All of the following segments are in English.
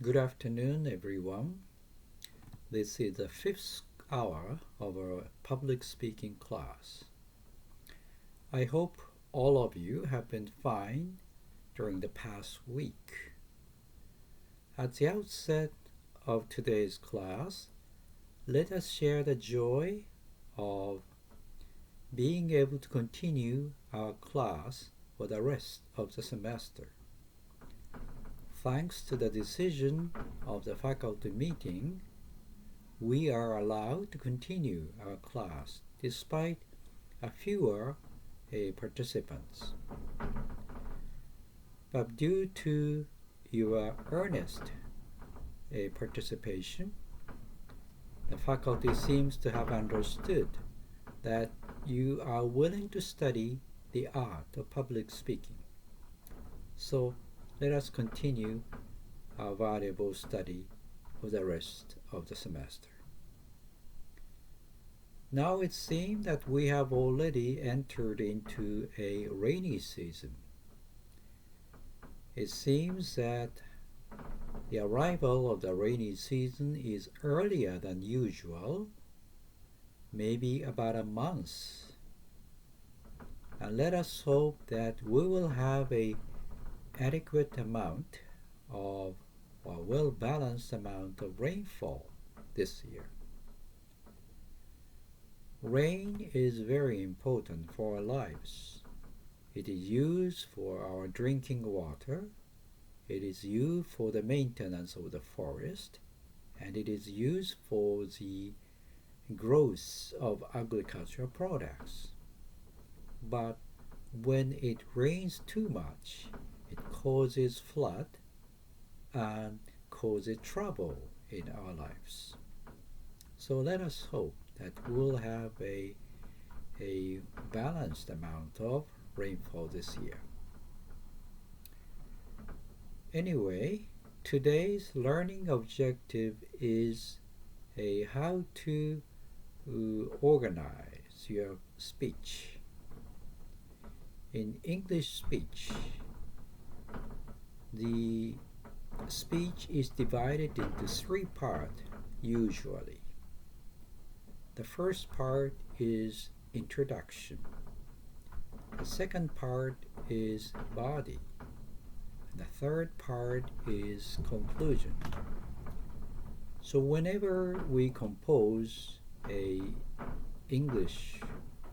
Good afternoon, everyone. This is the fifth hour of our public speaking class. I hope all of you have been fine during the past week. At the outset of today's class, let us share the joy of being able to continue our class for the rest of the semester. Thanks to the decision of the faculty meeting, we are allowed to continue our class despite a fewer participants. But due to your earnest participation, the faculty seems to have understood that you are willing to study the art of public speaking. So let us continue our valuable study for the rest of the semester. Now it seems that we have already entered into a rainy season. It seems that the arrival of the rainy season is earlier than usual, maybe about a month. And let us hope that we will have an adequate amount of or well-balanced amount of rainfall this year. Rain is very important for our lives. It is used for our drinking water, it is used for the maintenance of the forest, and it is used for the growth of agricultural products. But when it rains too much, it causes flood and causes trouble in our lives. So let us hope that we'll have a balanced amount of rainfall this year. Anyway, today's learning objective is how to organize your speech. In English speech, the speech is divided into three parts usually. The first part is introduction. The second part is body. And the third part is conclusion. So whenever we compose a English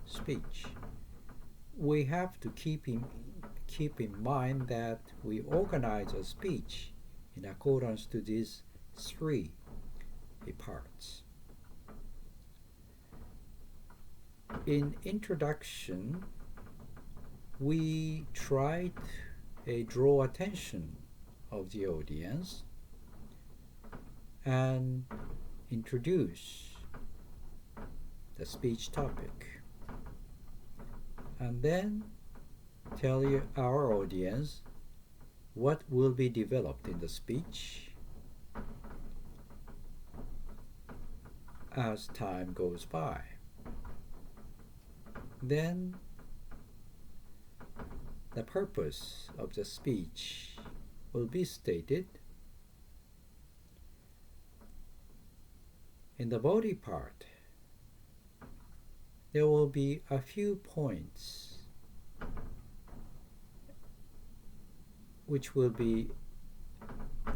speech, we have to keep in mind that we organize a speech in accordance to these three parts. In introduction, we try to draw attention of the audience and introduce the speech topic, and then tell our audience what will be developed in the speech as time goes by. Then the purpose of the speech will be stated. In the body part, there will be a few points which will be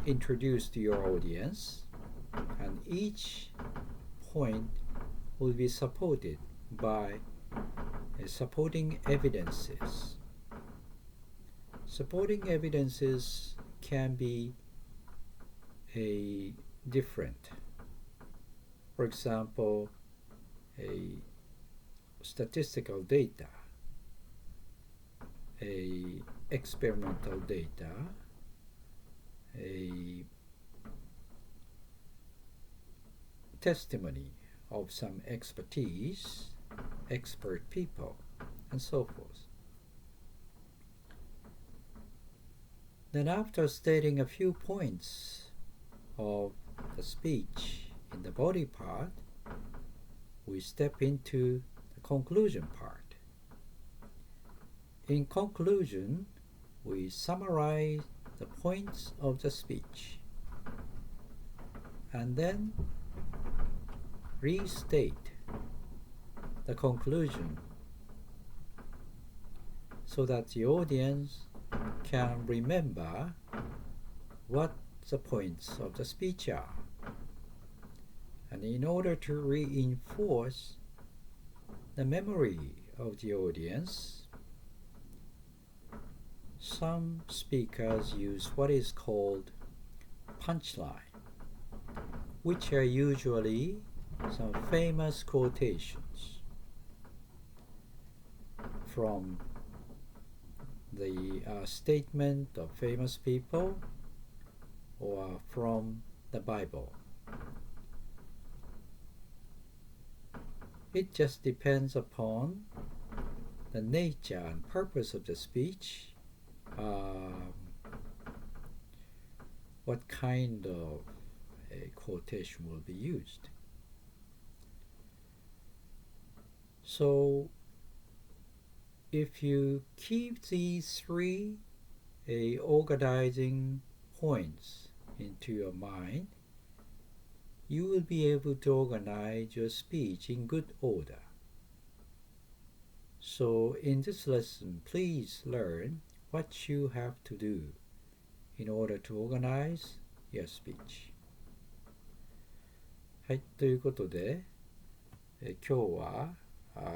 introduced to your audience, and each point will be supported by supporting evidences. Supporting evidences can be different. For example, a statistical data, a experimental data, a testimony of some expert people, and so forth. Then after stating a few points of the speech in the body part, we step into the conclusion part. In conclusion, we summarize the points of the speech and then restate the conclusion so that the audience can remember what the points of the speech are. And in order to reinforce the memory of the audience, some speakers use what is called punchline, which are usually some famous quotations from the statement of famous people or from the Bible. It just depends upon the nature and purpose of the speech, what kind of a quotation will be used. So if you keep these three organizing points into your mind, you will be able to organize your speech in good order. So in this lesson, please learn what you have to do in order to organize your speech. はい、ということで、今日は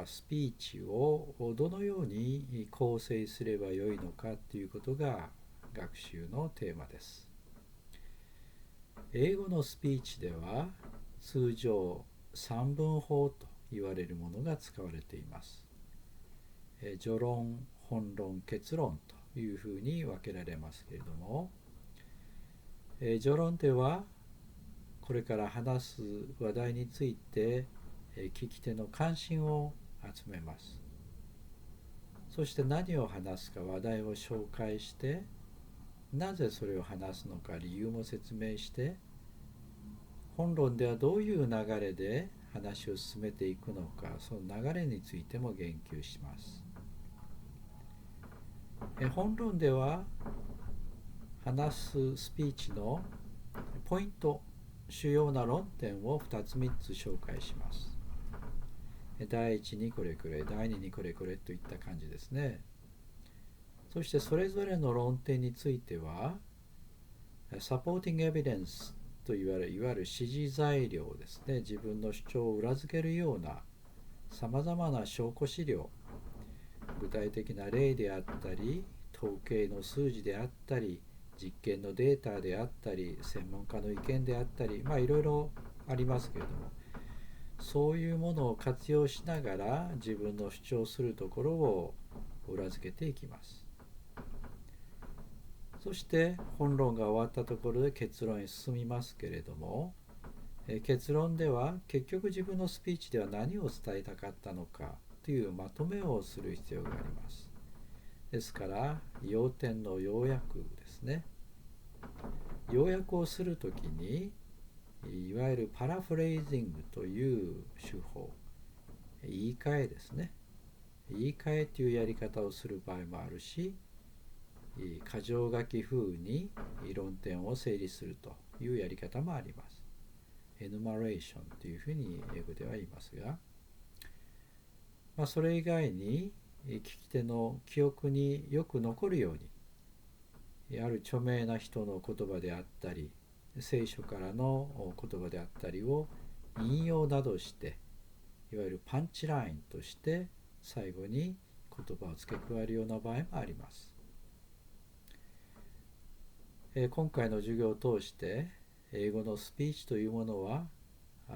スピーチをどのように構成すればよいのかということが学習のテーマです。英語のスピーチでは通常三分法と言われるものが使われています。序論、本論、結論というふうに分けられますけれども、序論ではこれから話す話題について聞き手の関心を集めます。そして何を話すか話題を紹介して、なぜそれを話すのか理由も説明して、本論ではどういう流れで話を進めていくのか、その流れについても言及します。本論では話すスピーチのポイント、主要な論点を2つ3つ紹介します。第1にこれこれ、第2にこれこれといった感じですね。そしてそれぞれの論点についてはサポーティングエビデンスといわゆる支持材料ですね。自分の主張を裏付けるようなさまざまな証拠資料、具体的な例であったり、統計の数字であったり、実験のデータであったり、専門家の意見であったり、いろいろありますけれども、そういうものを活用しながら自分の主張するところを裏付けていきます。そして本論が終わったところで結論へ進みますけれども、結論では結局自分のスピーチでは何を伝えたかったのかというまとめをする必要があります。ですから要点の要約ですね。要約をするときにいわゆるパラフレージングという手法、言い換えですね。言い換えというやり方をする場合もあるし、箇条書き風に論点を整理するというやり方もあります。エヌマレーションというふうに英語では言いますが、それ以外に聞き手の記憶によく残るように、ある著名な人の言葉であったり、聖書からの言葉であったりを引用などして、いわゆるパンチラインとして最後に言葉を付け加えるような場合もあります。今回の授業を通して英語のスピーチというものは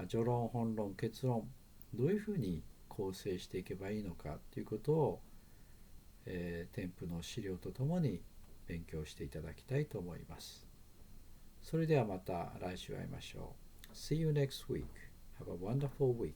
序論、本論、結論、どういうふうに構成していけばいいのかということを、添付の資料とともに勉強していただきたいと思います。それではまた来週会いましょう。See you next week. Have a wonderful week.